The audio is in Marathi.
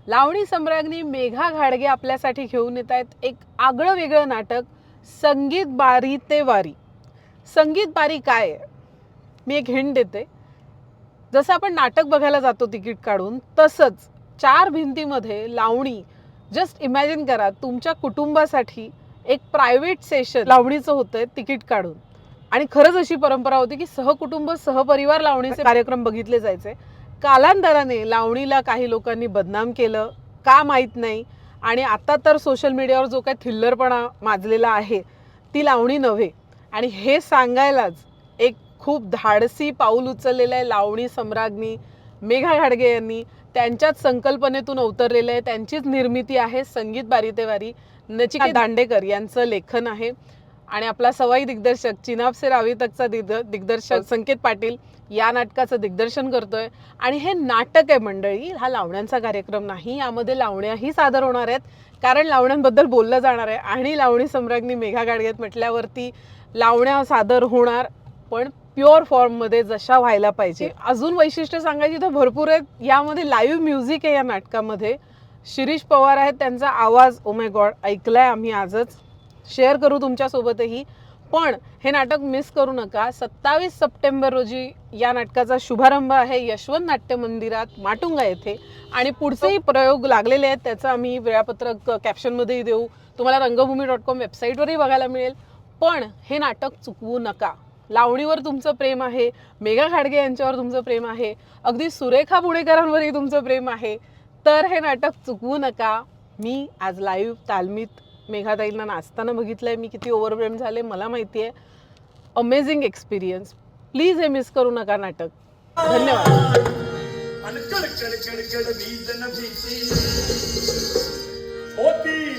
लावणी सम्राज्ञी मेघा घाडगे आपल्यासाठी घेऊन येत आहेत एक आगळं वेगळं नाटक, संगीत बारी ते वारी. संगीत बारी काय आहे? मी एक हिंट देते. जसं आपण नाटक बघायला जातो तिकीट काढून, तसंच चार भिंतीमध्ये लावणी. जस्ट इमॅजिन करा, तुमच्या कुटुंबासाठी एक प्रायव्हेट सेशन लावणीचं होतंय तिकीट काढून. आणि खरंच अशी परंपरा होती की सहकुटुंब सहपरिवार लावणीचे कार्यक्रम बघितले जायचे. कालांतराने लावणीला काही लोकांनी बदनाम केलं का माहीत नाही. आणि आता तर सोशल मीडियावर जो काही थिल्लरपणा माजलेला आहे ती लावणी नव्हे. आणि हे सांगायलाच एक खूप धाडसी पाऊल उचललेलं आहे लावणी सम्राज्ञी मेघा घाडगे यांनी. त्यांच्याच संकल्पनेतून अवतरलेलं आहे, त्यांचीच निर्मिती आहे संगीत बारी ते वारी. नचिकेत दांडेकर यांचं लेखन आहे आणि आपला सवाई दिग्दर्शक चिनाब से रावी तकचा दिग्दर्शक संकेत पाटील या नाटकाचं दिग्दर्शन करतोय. आणि हे नाटक आहे मंडळी, हा लावण्यांचा कार्यक्रम नाही. यामध्ये लावण्याही सादर होणार आहेत, कारण लावण्यांबद्दल बोललं जाणार आहे. आणि लावणी सम्राज्ञी मेघा घाडगे म्हटल्यावरती लावण्या सादर होणार, पण प्युअर फॉर्ममध्ये जशा व्हायला पाहिजे. अजून वैशिष्ट्य सांगायची तर भरपूर आहेत. यामध्ये लाईव्ह म्युझिक आहे या नाटकामध्ये. शिरीष पवार आहेत, त्यांचा आवाज ओ माय गॉड ऐकलाय आम्ही आजच, शेअर करू तुमच्यासोबतही. पण हे नाटक मिस करू नका. 27 सप्टेंबर रोजी या नाटकाचा शुभारंभ आहे यशवंत नाट्य मंदिरात माटुंगा येथे. आणि पुढचेही प्रयोग लागलेले आहेत, त्याचं आम्ही वेळापत्रक कॅप्शनमध्येही देऊ. तुम्हाला रंगभूमी.com वेबसाईटवरही बघायला मिळेल. पण हे नाटक चुकवू नका. लावणीवर तुमचं प्रेम आहे, मेघा घाडगे यांच्यावर तुमचं प्रेम आहे, अगदी सुरेखा पुणेकरांवरही तुमचं प्रेम आहे, तर हे नाटक चुकवू नका. मी आज लाईव्ह तालमीत मेघाताईंना नाचताना बघितलंय, मी किती ओव्हरवेल्म झाले मला माहिती आहे. Amazing experience. प्लीज हे मिस करू नका नाटक. धन्यवाद. होती